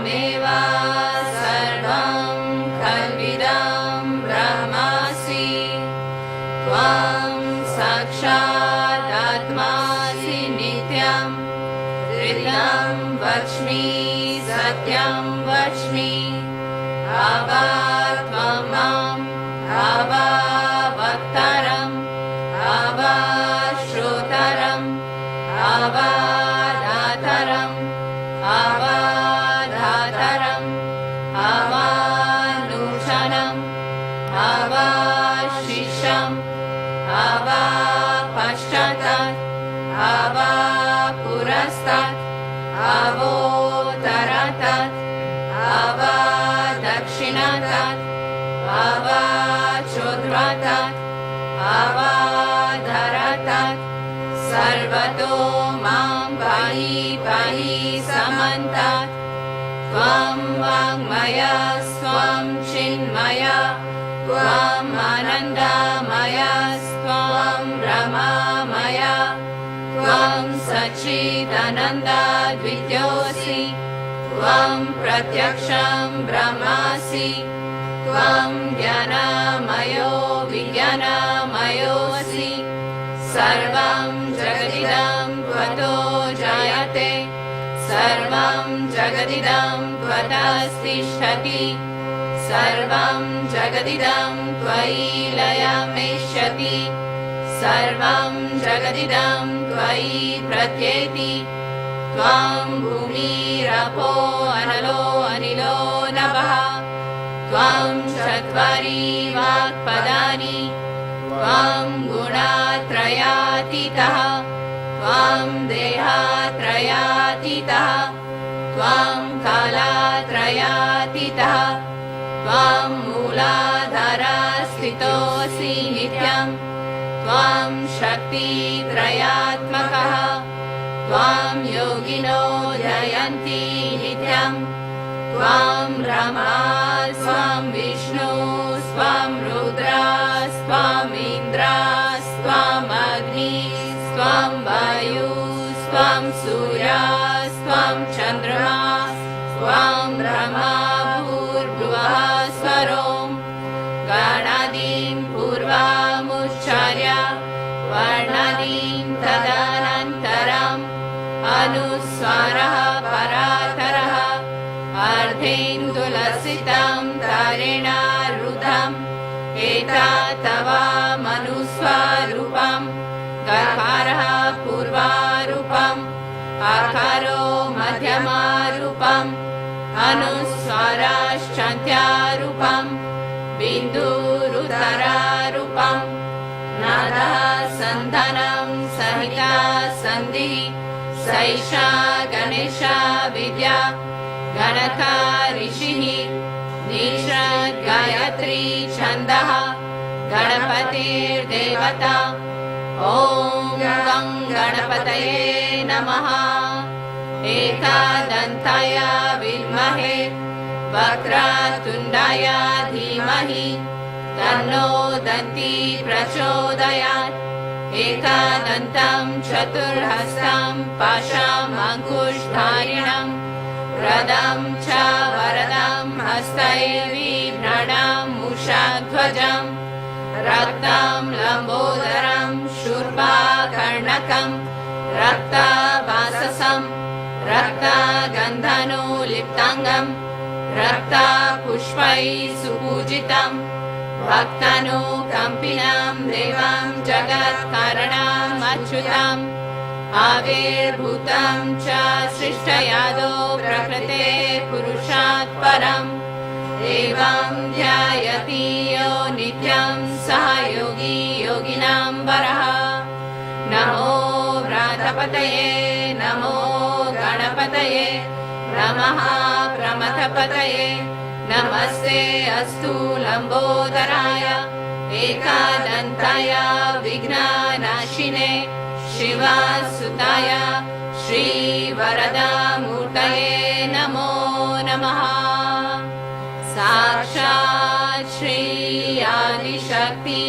त्वमेव सर्वं खल्विदं ब्रह्मासि त्वं साक्षादात्मासि नित्यं हृदं वच्मि सत्यं वच्मि त्वं माम् वक्तारम् श्रोतारम् दातारम् धातारम् नूतनम् शिष्यम् पश्चात् पुरस्तात् अवोत्तरात् दक्षिणात् चोद्रात् अवाधरात् सर्वतो मां पाहि पाहि समन्तात् त्वं वाङ्मय स्वं चिन्मय त्वम् आनन्दमय स्वं ब्रह्ममय त्वं सच्चिदानन्दद्वितीयोऽसि त्वं प्रत्यक्षं ब्रह्मासि त्वं ज्ञानमयो विज्ञानमयोऽसि सर्वं जगदिदं त्वतो जायते सर्वं जगदिदं त्वतस्तिष्ठति सर्वं जगदिदं त्वयि लयमेष्यति सर्वं जगदिदं त्वयि प्रत्येति त्वं भूमिरपो अनलो अनिलो नभः त्वं चत्वारि वाक्पदानि त्वं गुणत्रयातीतः त्वं देहत्रयातीतः त्वं कालत्रयातीतः त्वं मूलाधारस्थितोऽसि नित्यं त्वं शक्तित्रयात्मकः त्वं योगिनो जयन्ति नित्यं त्वं ब्रह्मा स्वं विष्णु स्वं रुद्रा स्वं इन्द्र स्वं अग्नि स्वं वायु स्वं सूर्य स्वं चन्द्रमा स्वं ब्रह्मा भूर्भुवः स्वरों गणादीं पूर्वमुच्चार्य वर्णादीं तदनन्तरम् अनुस्वारः परातरः अर्धेन्दुलसितं तारेण रुद्धम् एतत्तवमनुस्वरूपम् गकारः पूर्वरूपम् आकारो मध्यमरूपम् अनुस्वाराश्चान्त्यरूपम् बिन्दुरुदररूपम् नादः सन्धानं सहिता सन्धिः सैषा गणेश विद्या गणका ऋषिः निषद् गायत्री छन्दः गणपतिर्देवता ॐ गं गणपतये नमः एकदन्ताय विद्महे वक्रतुण्डाय धीमहि तन्नो दन्ती प्रचोदयात् एकदन्तं चतुर्हस्तं पाशमङ्कुशधारिणं वरदं च वरदं हस्तैर्बिभ्रणं मूषध्वजं रक्तं लम्बोदरं शूर्पकर्णकं रक्तवाससं रक्तगन्धनुलिप्ताङ्गं रक्तपुष्पैः सुपूजितं भक्तानुकम्पिनं देवं जगत्कारणम् अच्युतम् आविर्भूतं च सृष्टयादो प्रकृते पुरुषात् परम् एवं ध्यायति यो नित्यं सः योगी योगिनां वरः नमो व्रातपतये नमो गणपतये नमः प्रमथपतये नमस्ते अस्तु लम्बोदराय एकदन्ताय विघ्ननाशिने शिवसुताय श्रीवरदामूर्तये नमो नमः साक्षात् श्री आदिशक्ति